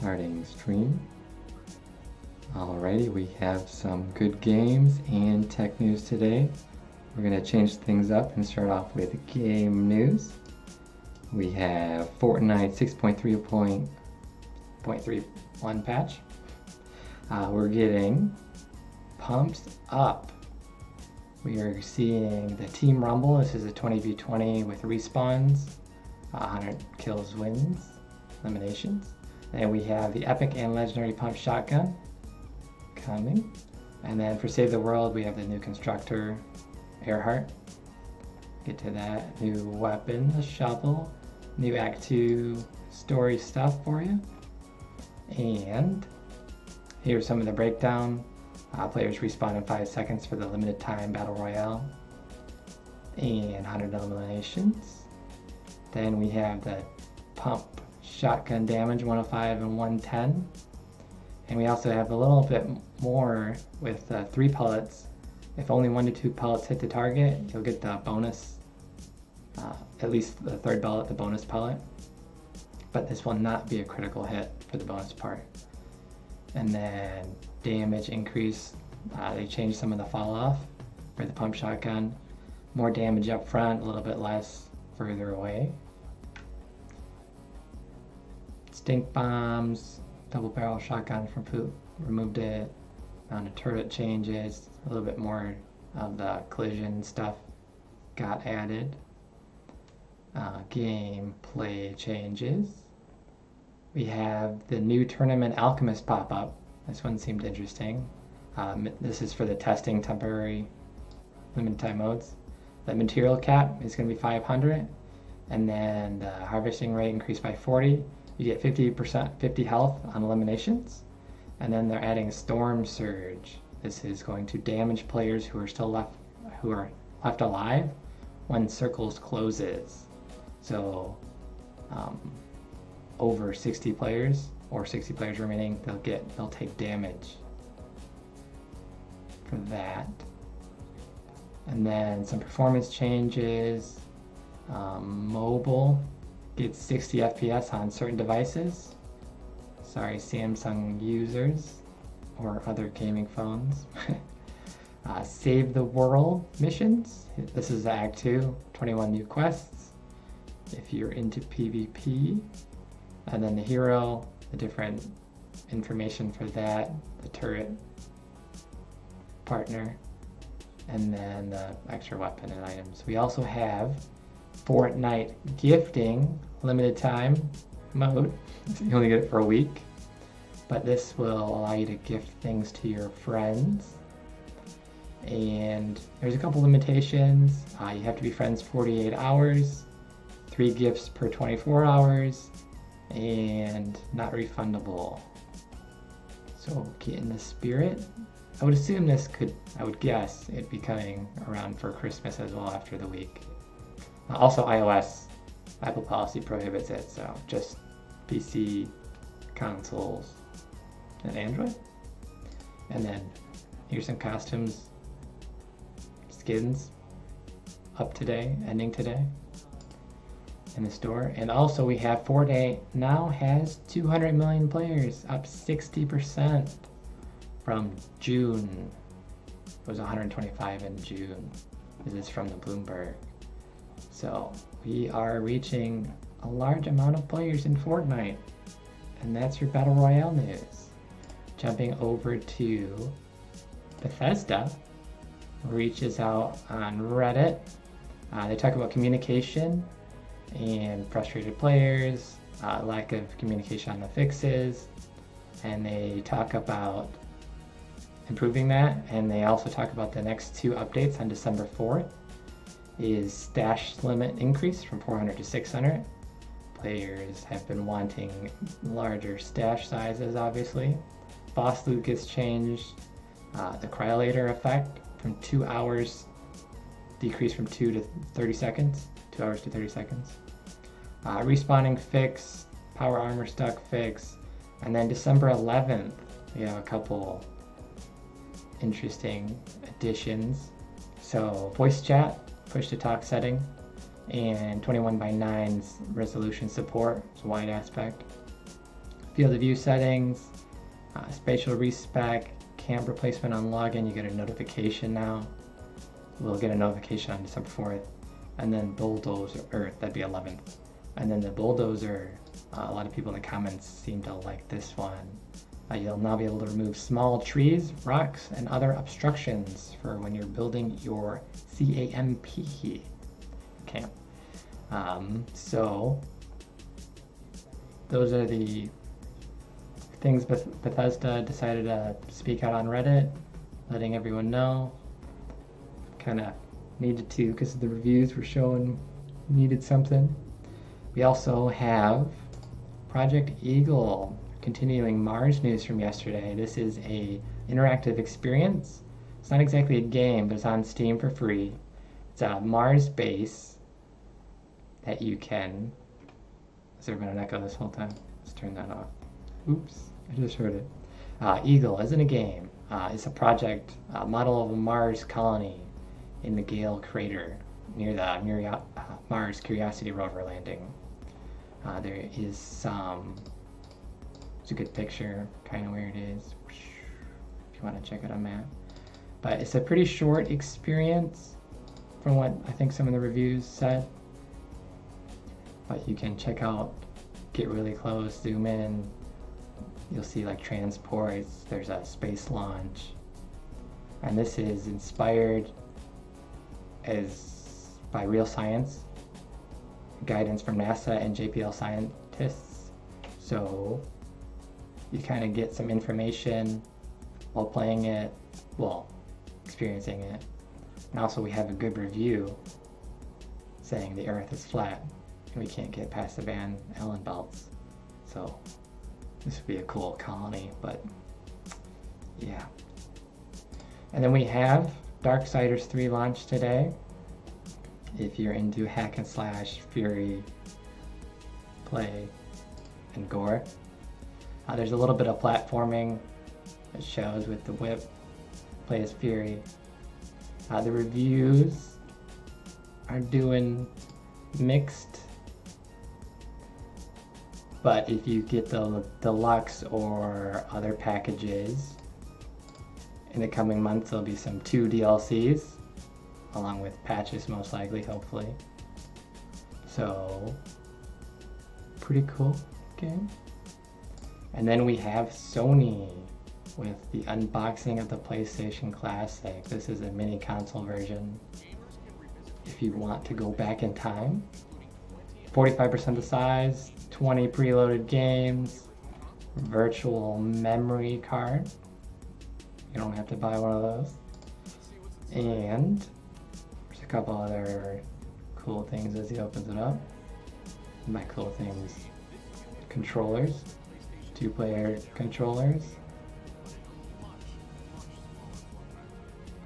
Starting stream. Alrighty, we have some good games and tech news today. We're going to change things up and start off with game news. We have Fortnite 6.31 patch. We're getting pumps up. We are seeing the Team Rumble. This is a 20v20 with respawns, 100 kills wins, eliminations. And we have the epic and legendary pump shotgun coming. And then for Save the World, we have the new constructor, Earhart. Get to that. New weapon, the shovel. New Act 2 story stuff for you. And here's some of the breakdown. Players respawn in 5 seconds for the limited time battle royale. And 100 eliminations. Then we have the pump shotgun damage, 105 and 110. And we also have a little bit more with 3 pellets. If only 1 to 2 pellets hit the target, you'll get the bonus, at least the third pellet, the bonus pellet. But this will not be a critical hit for the bonus part. And then damage increase, they changed some of the fall off for the pump shotgun. More damage up front, a little bit less further away. Stink bombs, double barrel shotgun from Poop, removed it. Amount of turret changes, a little bit more of the collision stuff got added. Gameplay changes. We have the new Tournament Alchemist pop-up. This one seemed interesting. This is for the testing temporary limited time modes. The material cap is going to be 500, and then the harvesting rate increased by 40. You get 50 health on eliminations, and then they're adding Storm Surge. This is going to damage players who are still left alive when circles closes. So over 60 players or 60 players remaining, they'll take damage for that. And then some performance changes. Mobile gets 60 FPS on certain devices. Sorry, Samsung users or other gaming phones. Save the World missions. This is Act 2, 21 new quests if you're into PvP. And then the hero, the different information for that, the turret partner, and then the extra weapon and items. We also have Fortnite gifting limited time mode. You only get it for a week, but this will allow you to gift things to your friends. And there's a couple limitations. You have to be friends 48 hours, 3 gifts per 24 hours, and not refundable. So get in the spirit. I would assume this I would guess it'd be coming around for Christmas as well after the week. Also iOS, Apple policy prohibits it, so just PC, consoles, and Android. And then here's some costumes, skins, up today, ending today in the store. And also we have Fortnite now has 200 million players, up 60% from June. It was 125 in June. This is from the Bloomberg. So we are reaching a large amount of players in Fortnite, and that's your Battle Royale news. Jumping over to Bethesda, reaches out on Reddit. They talk about communication and frustrated players, lack of communication on the fixes, and they talk about improving that. And they also talk about the next 2 updates on December 4th. Is stash limit increase from 400 to 600. Players have been wanting larger stash sizes, obviously. Boss loot gets changed. The cryolator effect from 2 hours decreased from 2 to 30 seconds. 2 hours to 30 seconds. Respawning fix, power armor stuck fix, and then December 11th we have a couple interesting additions. So voice chat, push to talk setting, and 21:9's resolution support, it's wide aspect. field of view settings, spatial respec, camp replacement on login. You get a notification now. We'll get a notification on December 4th. And then bulldozer, or that'd be 11th. And then the bulldozer, a lot of people in the comments seem to like this one. You'll now be able to remove small trees, rocks, and other obstructions for when you're building your CAMP camp. So those are the things Bethesda decided to speak out on Reddit, letting everyone know. Kind of needed to because the reviews were showing needed something. We also have Project Eagle, continuing Mars news from yesterday. This is a interactive experience. It's not exactly a game, but it's on Steam for free. It's a Mars base that you can... Has there been an echo this whole time? Let's turn that off. Oops, I just heard it. Eagle isn't a game. It's a project, a model of a Mars colony in the Gale crater near the Mars Curiosity rover landing. There is some... It's a good picture, kind of where it is, if you want to check it on map. But it's a pretty short experience from what I think some of the reviews said. But you can check out, get really close, zoom in. You'll see like transports, there's a space launch. And this is inspired by real science, guidance from NASA and JPL scientists. So you kind of get some information while playing it, well, experiencing it. And also we have a good review saying the Earth is flat and we can't get past the Van Allen belts. So this would be a cool colony, but yeah. And then we have Darksiders 3 launch today. If you're into hack and slash, fury, play, and gore. There's a little bit of platforming that shows with the whip, play as Fury. The reviews are doing mixed, but if you get the deluxe or other packages, in the coming months there'll be some 2 DLCs, along with patches most likely, hopefully. So, pretty cool game. And then we have Sony with the unboxing of the PlayStation Classic. This is a mini console version. If you want to go back in time, 45% the size, 20 preloaded games, virtual memory card. You don't have to buy one of those. And there's a couple other cool things as he opens it up. By cool things, controllers. 2-player controllers.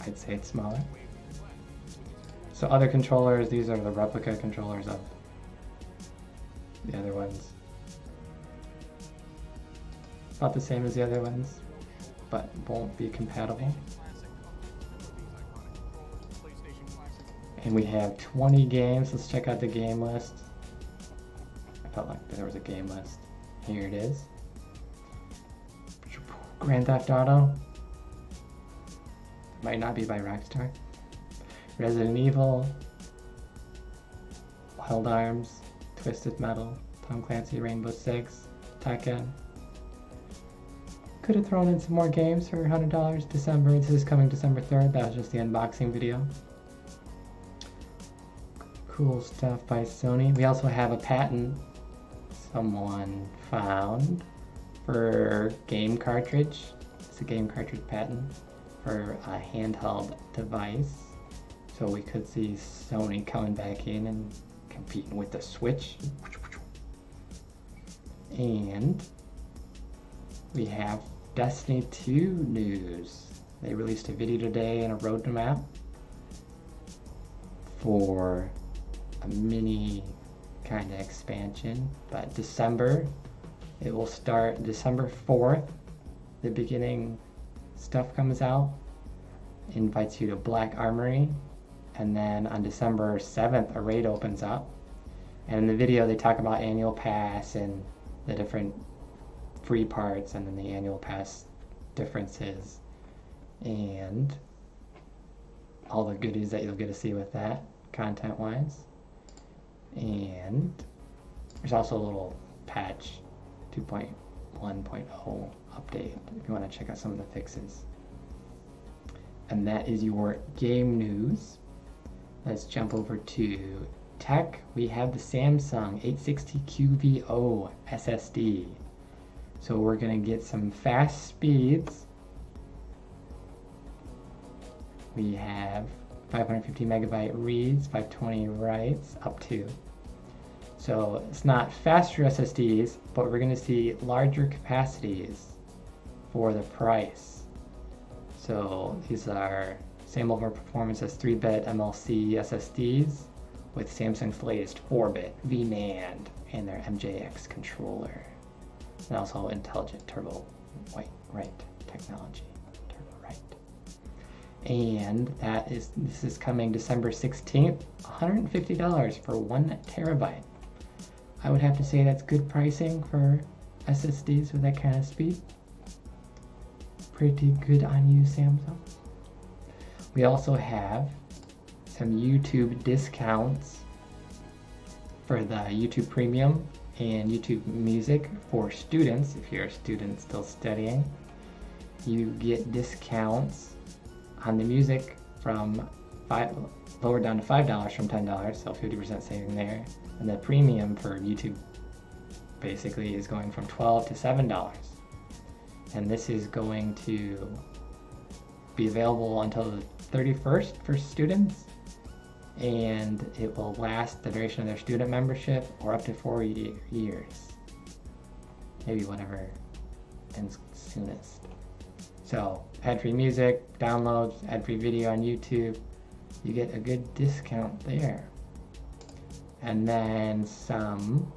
I'd say it's smaller. So other controllers, these are the replica controllers of the other ones. About the same as the other ones, but won't be compatible. And we have 20 games. Let's check out the game list. I felt like there was a game list. Here it is. Grand Theft Auto. Might not be by Rockstar. Resident Evil. Wild Arms. Twisted Metal. Tom Clancy Rainbow Six. Tekken. Could have thrown in some more games for $100 December. This is coming December 3rd. That was just the unboxing video. Cool stuff by Sony. We also have a patent someone found for game cartridge. It's a game cartridge patent for a handheld device. So we could see Sony coming back in and competing with the Switch. And we have Destiny 2 news. They released a video today and a roadmap for a mini kind of expansion, but December, it will start December 4th. The beginning stuff comes out, invites you to Black Armory, and then on December 7th a raid opens up. And in the video they talk about annual pass and the different free parts and then the annual pass differences and all the goodies that you'll get to see with that content wise. And there's also a little patch 2.1.0 update if you want to check out some of the fixes. And that is your game news. Let's jump over to tech. We have the Samsung 860 QVO SSD. So we're going to get some fast speeds. We have 550 megabyte reads, 520 writes, up to. So it's not faster SSDs, but we're going to see larger capacities for the price. So these are same level of performance as 3-bit MLC SSDs with Samsung's latest 4-bit VNAND and their MJX controller. And also intelligent turbo write technology. And this is coming December 16th, $150 for 1 terabyte. I would have to say that's good pricing for SSDs with that kind of speed. Pretty good on you, Samsung. We also have some YouTube discounts for the YouTube Premium and YouTube Music for students. If you're a student still studying, you get discounts on the music from lowered down to $5 from $10, so 50% saving there. And the premium for YouTube basically is going from $12 to $7. And this is going to be available until the 31st for students, and it will last the duration of their student membership or up to 4 years. Maybe whatever ends soonest. So, ad-free music, downloads, ad-free video on YouTube, you get a good discount there. And then some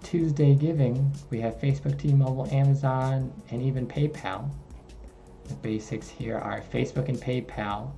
Tuesday giving, we have Facebook, T-Mobile, Amazon, and even PayPal. The basics here are Facebook and PayPal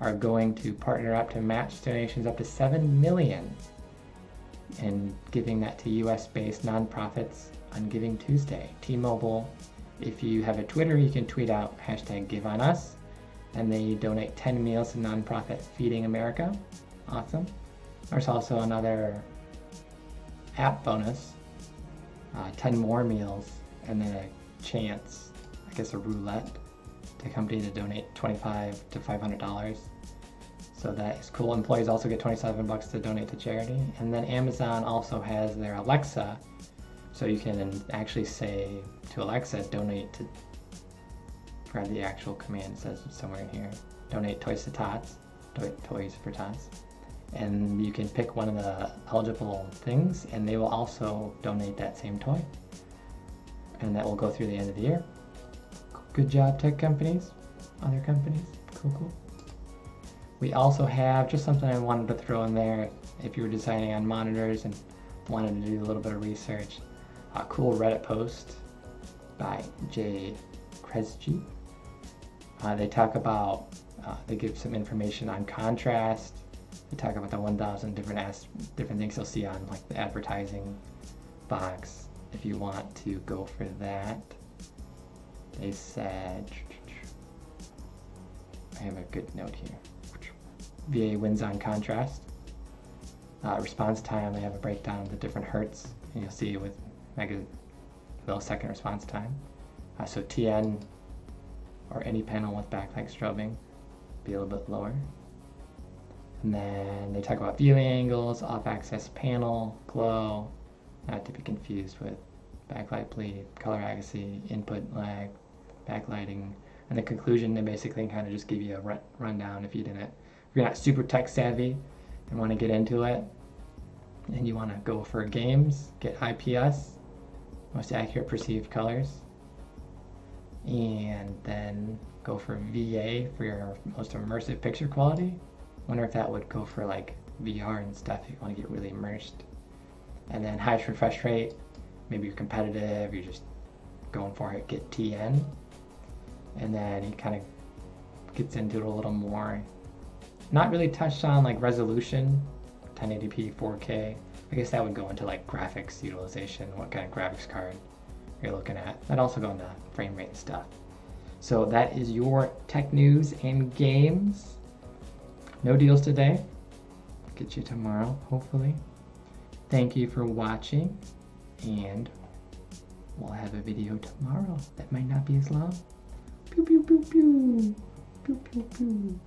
are going to partner up to match donations up to $7 million and giving that to US-based nonprofits on Giving Tuesday. T-Mobile, if you have a Twitter, you can tweet out #GiveOnUs, and they donate 10 meals to nonprofit Feeding America. Awesome. There's also another app bonus, 10 more meals, and then a chance, I guess a roulette, to company to donate $25 to $500. So that is cool. Employees also get $27 to donate to charity. And then Amazon also has their Alexa, so you can actually say to Alexa, donate to, grab the actual command, it says somewhere in here, donate toys to tots, toys for tots. And you can pick one of the eligible things, and they will also donate that same toy. And that will go through the end of the year. Good job, tech companies, other companies, cool. We also have just something I wanted to throw in there if you were designing on monitors and wanted to do a little bit of research. A cool Reddit post by Jay Kresge. They talk about, they give some information on contrast. They talk about the 1,000 different things you'll see on like the advertising box if you want to go for that. They said, I have a good note here. VA wins on contrast. Response time, they have a breakdown of the different hertz, and you'll see with millisecond response time. So TN or any panel with backlight strobing be a little bit lower. And then they talk about viewing angles, off-axis panel, glow, not to be confused with backlight bleed, color accuracy, input lag, backlighting. And the conclusion, they basically kind of just give you a rundown if you're not super tech savvy and want to get into it, and you want to go for games, get IPS, most accurate perceived colors, and then go for VA for your most immersive picture quality. Wonder if that would go for like VR and stuff if you want to get really immersed. And then highest refresh rate, maybe you're competitive, you're just going for it, get TN. And then he kind of gets into it a little more. Not really touched on like resolution, 1080p, 4K. I guess that would go into like graphics utilization, what kind of graphics card you're looking at. That also go into frame rate and stuff. So that is your tech news and games. No deals today. Get you tomorrow, hopefully. Thank you for watching, and we'll have a video tomorrow that might not be as long. Pew pew pew pew. Pew pew pew.